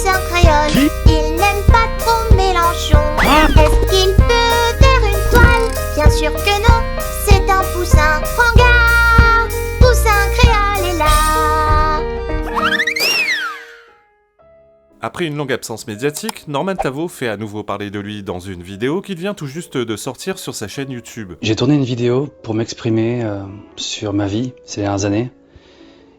poussin créole. Qui? Il n'aime pas trop Mélenchon. Est-ce qu'il peut faire une toile? Bien sûr que non, c'est un poussin. Prends garde, poussin créole est là. Après une longue absence médiatique, Norman Tavo fait à nouveau parler de lui dans une vidéo qu'il vient tout juste de sortir sur sa chaîne YouTube. J'ai tourné une vidéo pour m'exprimer sur ma vie ces dernières années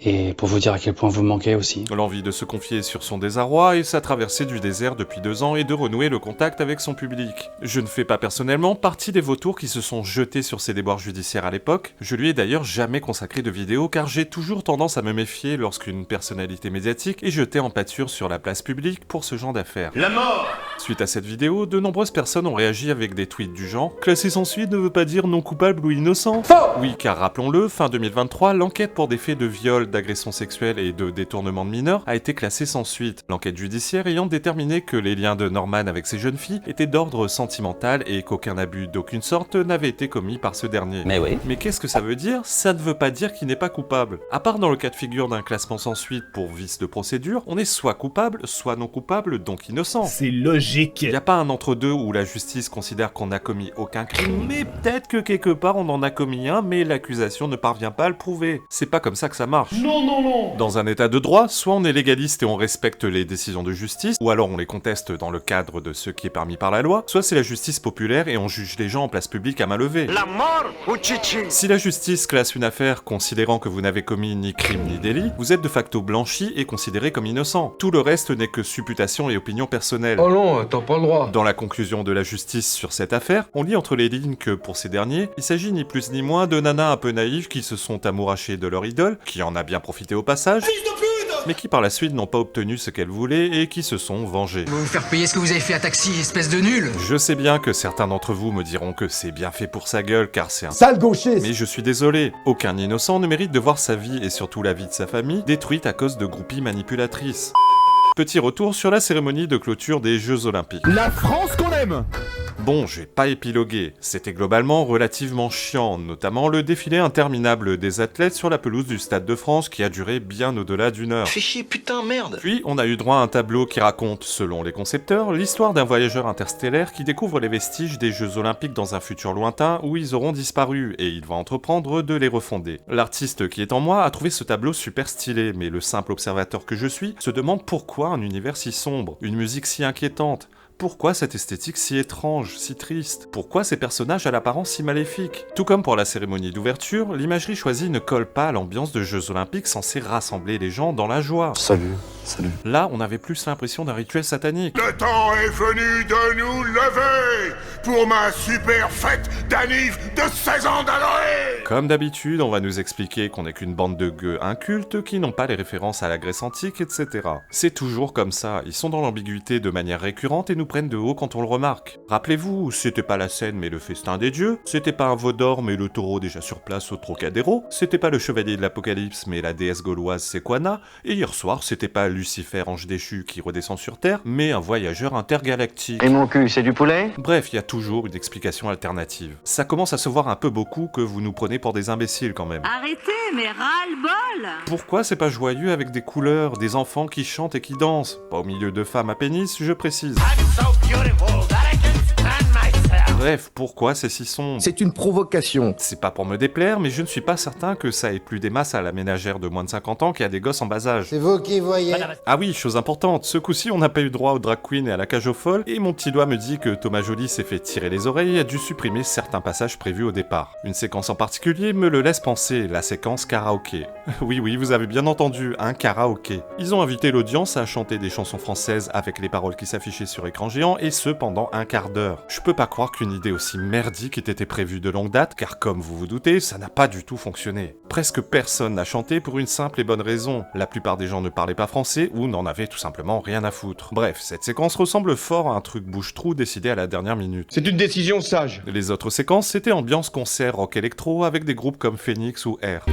et pour vous dire à quel point vous me manquez aussi. L'envie de se confier sur son désarroi et sa traversée du désert depuis 2 ans et de renouer le contact avec son public. Je ne fais pas personnellement partie des vautours qui se sont jetés sur ses déboires judiciaires à l'époque. Je lui ai d'ailleurs jamais consacré de vidéo car j'ai toujours tendance à me méfier lorsqu'une personnalité médiatique est jetée en pâture sur la place publique pour ce genre d'affaires. La mort! Suite à cette vidéo, de nombreuses personnes ont réagi avec des tweets du genre « Classé sans suite ne veut pas dire non coupable ou innocent ». Faux! Oui, car rappelons-le, fin 2023, l'enquête pour des faits de viol, d'agression sexuelle et de détournement de mineurs a été classée sans suite. L'enquête judiciaire ayant déterminé que les liens de Norman avec ces jeunes filles étaient d'ordre sentimental et qu'aucun abus d'aucune sorte n'avait été commis par ce dernier. Mais oui. Mais qu'est-ce que ça veut dire? Ça ne veut pas dire qu'il n'est pas coupable. À part dans le cas de figure d'un classement sans suite pour vice de procédure, on est soit coupable, soit non coupable, donc innocent. C'est logique. Il n'y a pas un entre-deux où la justice considère qu'on n'a commis aucun crime, mais peut-être que quelque part on en a commis un, mais l'accusation ne parvient pas à le prouver. C'est pas comme ça que ça marche. Non, non, non. Dans un état de droit, soit on est légaliste et on respecte les décisions de justice, ou alors on les conteste dans le cadre de ce qui est permis par la loi, soit c'est la justice populaire et on juge les gens en place publique à main levée. La mort ou chichi? Si la justice classe une affaire considérant que vous n'avez commis ni crime ni délit, vous êtes de facto blanchi et considéré comme innocent. Tout le reste n'est que supputation et opinion personnelle. Oh non, t'as pas le droit. Dans la conclusion de la justice sur cette affaire, on lit entre les lignes que, pour ces derniers, il s'agit ni plus ni moins de nanas un peu naïves qui se sont amourachées de leur idole, qui en a bien profité au passage, mais qui par la suite n'ont pas obtenu ce qu'elles voulaient et qui se sont vengées. Vous faire payer ce que vous avez fait à Taxi, espèce de nul. Je sais bien que certains d'entre vous me diront que c'est bien fait pour sa gueule car c'est un Sale gauchiste! mais je suis désolé, aucun innocent ne mérite de voir sa vie et surtout la vie de sa famille détruite à cause de groupies manipulatrices. Petit retour sur la cérémonie de clôture des Jeux Olympiques. La France qu'on aime! Bon, je vais pas épiloguer, c'était globalement relativement chiant, notamment le défilé interminable des athlètes sur la pelouse du Stade de France qui a duré bien au-delà d'1 heure. Fais chier, putain, merde. Puis, on a eu droit à un tableau qui raconte, selon les concepteurs, l'histoire d'un voyageur interstellaire qui découvre les vestiges des Jeux Olympiques dans un futur lointain où ils auront disparu, et il va entreprendre de les refonder. L'artiste qui est en moi a trouvé ce tableau super stylé, mais le simple observateur que je suis se demande pourquoi un univers si sombre, une musique si inquiétante. Pourquoi cette esthétique si étrange, si triste? Pourquoi ces personnages à l'apparence si maléfique? Tout comme pour la cérémonie d'ouverture, l'imagerie choisie ne colle pas à l'ambiance de Jeux Olympiques censée rassembler les gens dans la joie. Salut, salut. Là, on avait plus l'impression d'un rituel satanique. Le temps est venu de nous lever pour ma super fête d'anniv de 16 ans d'année. Comme d'habitude, on va nous expliquer qu'on n'est qu'une bande de gueux incultes qui n'ont pas les références à la Grèce antique, etc. C'est toujours comme ça, ils sont dans l'ambiguïté de manière récurrente et nous prennent de haut quand on le remarque. Rappelez-vous, c'était pas la scène mais le festin des dieux, c'était pas un veau d'or mais le taureau déjà sur place au Trocadéro, c'était pas le chevalier de l'Apocalypse mais la déesse gauloise Sequana, et hier soir c'était pas Lucifer ange déchu qui redescend sur Terre, mais un voyageur intergalactique. Et mon cul, c'est du poulet? Bref, il y a toujours une explication alternative. Ça commence à se voir un peu beaucoup que vous nous prenez pour des imbéciles quand même. Arrêtez, mais ras-le-bol! Pourquoi c'est pas joyeux avec des couleurs, des enfants qui chantent et qui dansent? Pas au milieu de femmes à pénis, je précise. Bref, pourquoi c'est si sombre? C'est une provocation. C'est pas pour me déplaire, mais je ne suis pas certain que ça ait plus des masses à la ménagère de moins de 50 ans qui a des gosses en bas âge. C'est vous qui voyez. Ah oui, chose importante, ce coup-ci on n'a pas eu droit au drag queen et à la cage aux folles, et mon petit doigt me dit que Thomas Joly s'est fait tirer les oreilles et a dû supprimer certains passages prévus au départ. Une séquence en particulier me le laisse penser, la séquence karaoké. Oui, vous avez bien entendu, un karaoké. Ils ont invité l'audience à chanter des chansons françaises avec les paroles qui s'affichaient sur écran géant, et ce pendant un quart d'heure. Je peux pas croire qu'une idée aussi merdique ait été prévue de longue date, car comme vous vous doutez, ça n'a pas du tout fonctionné. Presque personne n'a chanté pour une simple et bonne raison. La plupart des gens ne parlaient pas français ou n'en avaient tout simplement rien à foutre. Bref, cette séquence ressemble fort à un truc bouche-trou décidé à la dernière minute. C'est une décision sage. Les autres séquences, c'était ambiance concert rock électro avec des groupes comme Phoenix ou Air.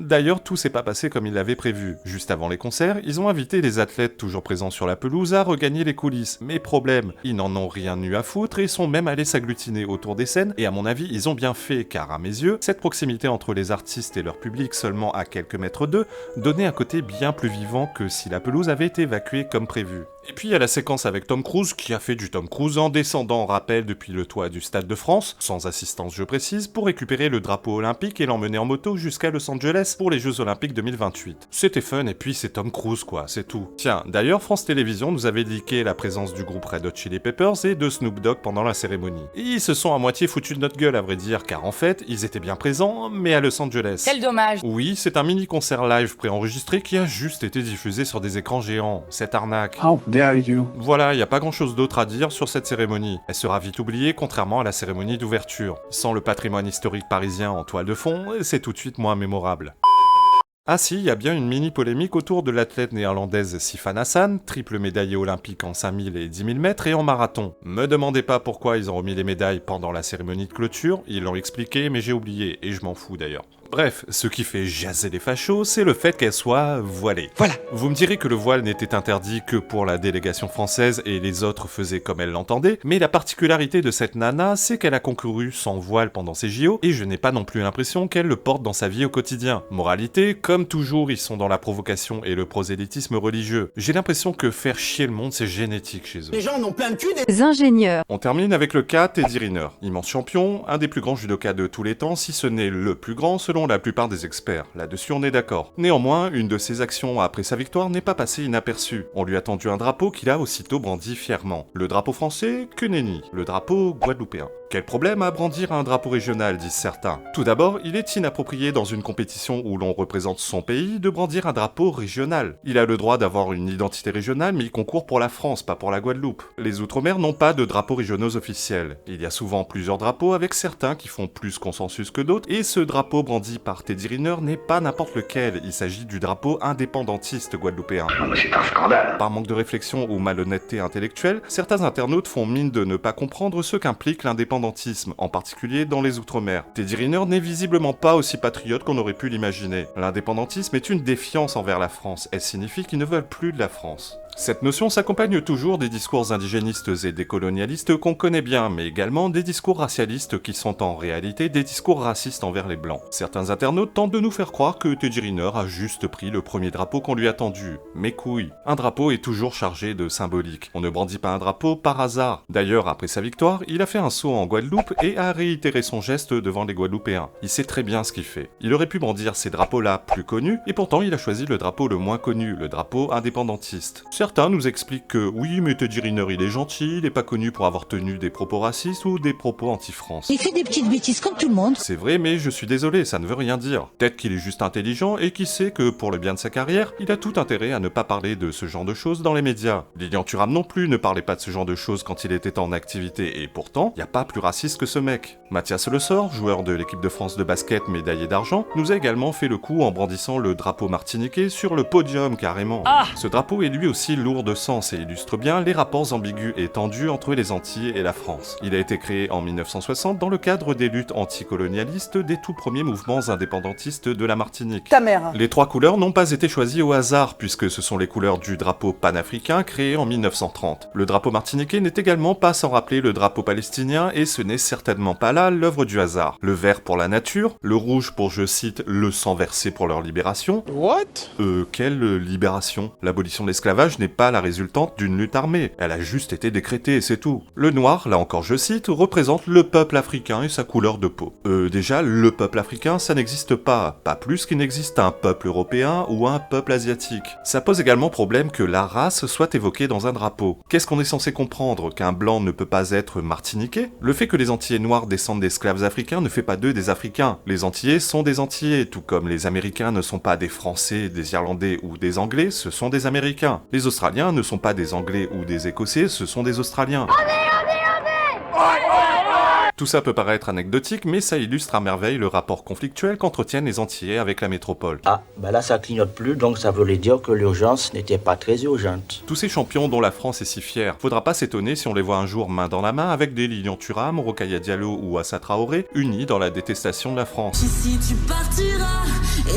D'ailleurs, tout s'est pas passé comme ils l'avaient prévu. Juste avant les concerts, ils ont invité les athlètes toujours présents sur la pelouse à regagner les coulisses. Mais problème, ils n'en ont rien eu à foutre et sont même allés s'agglutiner autour des scènes, et à mon avis, ils ont bien fait, car à mes yeux, cette proximité entre les artistes et leur public seulement à quelques mètres d'eux donnait un côté bien plus vivant que si la pelouse avait été évacuée comme prévu. Et puis il y a la séquence avec Tom Cruise qui a fait du Tom Cruise en descendant en rappel depuis le toit du Stade de France, sans assistance je précise, pour récupérer le drapeau olympique et l'emmener en moto jusqu'à Los Angeles pour les Jeux Olympiques 2028. C'était fun et puis c'est Tom Cruise quoi, c'est tout. Tiens, d'ailleurs France Télévisions nous avait leaké la présence du groupe Red Hot Chili Peppers et de Snoop Dogg pendant la cérémonie. Et ils se sont à moitié foutus de notre gueule à vrai dire, car en fait, ils étaient bien présents, mais à Los Angeles. Quel dommage! Oui, c'est un mini concert live préenregistré qui a juste été diffusé sur des écrans géants. Cette arnaque. How dare you? Voilà, y a pas grand chose d'autre à dire sur cette cérémonie. Elle sera vite oubliée contrairement à la cérémonie d'ouverture. Sans le patrimoine historique parisien en toile de fond, c'est tout de suite moins mémorable. Ah si, il y a bien une mini polémique autour de l'athlète néerlandaise Sifan Hassan, triple médaillée olympique en 5000 et 10 000 mètres et en marathon. Me demandez pas pourquoi ils ont remis les médailles pendant la cérémonie de clôture, ils l'ont expliqué mais j'ai oublié, et je m'en fous d'ailleurs. Bref, ce qui fait jaser les fachos, c'est le fait qu'elle soit voilée. Voilà. Vous me direz que le voile n'était interdit que pour la délégation française et les autres faisaient comme elle l'entendait, mais la particularité de cette nana, c'est qu'elle a concouru sans voile pendant ses JO, et je n'ai pas non plus l'impression qu'elle le porte dans sa vie au quotidien. Moralité, comme toujours, ils sont dans la provocation et le prosélytisme religieux. J'ai l'impression que faire chier le monde, c'est génétique chez eux. Les gens n'ont plein le cul des ingénieurs. On termine avec le cas Teddy Riner, immense champion, un des plus grands judokas de tous les temps, si ce n'est le plus grand selon la plupart des experts, là-dessus on est d'accord. Néanmoins, une de ses actions après sa victoire n'est pas passée inaperçue. On lui a tendu un drapeau qu'il a aussitôt brandi fièrement. Le drapeau français, que nenni. Le drapeau guadeloupéen. Quel problème à brandir un drapeau régional, disent certains. Tout d'abord, il est inapproprié dans une compétition où l'on représente son pays de brandir un drapeau régional. Il a le droit d'avoir une identité régionale, mais il concourt pour la France, pas pour la Guadeloupe. Les Outre-mer n'ont pas de drapeaux régionaux officiels. Il y a souvent plusieurs drapeaux avec certains qui font plus consensus que d'autres, et ce drapeau brandi par Teddy Riner n'est pas n'importe lequel, il s'agit du drapeau indépendantiste guadeloupéen. C'est un scandale. Par manque de réflexion ou malhonnêteté intellectuelle, certains internautes font mine de ne pas comprendre ce qu'implique l'indépendantisme, en particulier dans les Outre-mer. Teddy Riner n'est visiblement pas aussi patriote qu'on aurait pu l'imaginer. L'indépendantisme est une défiance envers la France, elle signifie qu'ils ne veulent plus de la France. Cette notion s'accompagne toujours des discours indigénistes et décolonialistes qu'on connaît bien, mais également des discours racialistes qui sont en réalité des discours racistes envers les blancs. Certains internautes tentent de nous faire croire que Teddy Riner a juste pris le premier drapeau qu'on lui a tendu. Mais couilles, un drapeau est toujours chargé de symbolique. On ne brandit pas un drapeau par hasard. D'ailleurs, après sa victoire, il a fait un saut en Guadeloupe et a réitéré son geste devant les Guadeloupéens. Il sait très bien ce qu'il fait. Il aurait pu brandir ces drapeaux-là plus connus, et pourtant il a choisi le drapeau le moins connu, le drapeau indépendantiste. Certains nous expliquent que oui, mais Teddy Riner il est gentil, il est pas connu pour avoir tenu des propos racistes ou des propos anti-France. Il fait des petites bêtises comme tout le monde. C'est vrai, mais je suis désolé, ça ne veut rien dire. Peut-être qu'il est juste intelligent et qu'il sait que pour le bien de sa carrière, il a tout intérêt à ne pas parler de ce genre de choses dans les médias. Lilian Thuram non plus ne parlait pas de ce genre de choses quand il était en activité, et pourtant, y a pas plus raciste que ce mec. Mathias Le Sort, joueur de l'équipe de France de basket médaillé d'argent, nous a également fait le coup en brandissant le drapeau martiniquais sur le podium carrément. Ce drapeau est lui aussi lourd de sens et illustre bien les rapports ambigus et tendus entre les Antilles et la France. Il a été créé en 1960 dans le cadre des luttes anticolonialistes des tout premiers mouvements indépendantistes de la Martinique. Ta mère. Les trois couleurs n'ont pas été choisies au hasard puisque ce sont les couleurs du drapeau panafricain créé en 1930. Le drapeau martiniquais n'est également pas sans rappeler le drapeau palestinien et ce n'est certainement pas là l'œuvre du hasard. Le vert pour la nature, le rouge pour, je cite, le sang versé pour leur libération. What? Quelle libération? L'abolition de l'esclavage n'est pas la résultante d'une lutte armée, elle a juste été décrétée et c'est tout. Le noir, là encore je cite, représente le peuple africain et sa couleur de peau. Déjà, le peuple africain, ça n'existe pas plus qu'il n'existe un peuple européen ou un peuple asiatique. Ça pose également problème que la race soit évoquée dans un drapeau. Qu'est-ce qu'on est censé comprendre? Qu'un blanc ne peut pas être martiniquais? Le fait que les Antillais noirs descendent d'esclaves africains ne fait pas d'eux des Africains. Les Antillais sont des Antillais, tout comme les Américains ne sont pas des Français, des Irlandais ou des Anglais, ce sont des Américains. Les Australiens ne sont pas des Anglais ou des Écossais, ce sont des Australiens. Tout ça peut paraître anecdotique, mais ça illustre à merveille le rapport conflictuel qu'entretiennent les Antillais avec la métropole. Ah, bah là ça clignote plus, donc ça voulait dire que l'urgence n'était pas très urgente. Tous ces champions dont la France est si fière, faudra pas s'étonner si on les voit un jour main dans la main avec des Lilian Thuram, Rokhaya Diallo ou Assa Traoré, unis dans la détestation de la France. Si tu partiras,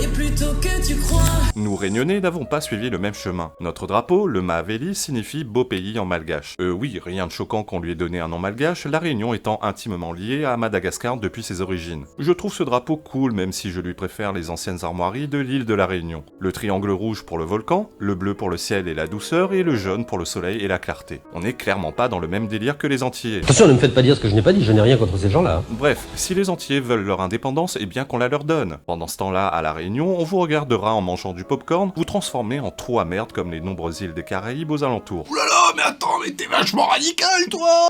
Et plutôt que tu crois. Nous Réunionnais n'avons pas suivi le même chemin. Notre drapeau, le Mahaveli, signifie beau pays en malgache. Oui, rien de choquant qu'on lui ait donné un nom malgache, la Réunion étant intimement liée à Madagascar depuis ses origines. Je trouve ce drapeau cool même si je lui préfère les anciennes armoiries de l'île de la Réunion. Le triangle rouge pour le volcan, le bleu pour le ciel et la douceur, et le jaune pour le soleil et la clarté. On n'est clairement pas dans le même délire que les Antillais. Attention, ne me faites pas dire ce que je n'ai pas dit, je n'ai rien contre ces gens-là. Bref, si les Antillais veulent leur indépendance, eh bien qu'on la leur donne. Pendant ce temps-là, à la Réunion, on vous regardera en mangeant du popcorn, vous transformer en trou à merde comme les nombreuses îles des Caraïbes aux alentours. Oulala, mais attends, mais t'es vachement radical, toi!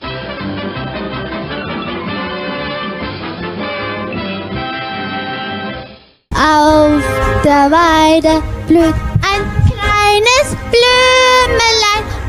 Auf der Weide blüht ein kleines Blümelein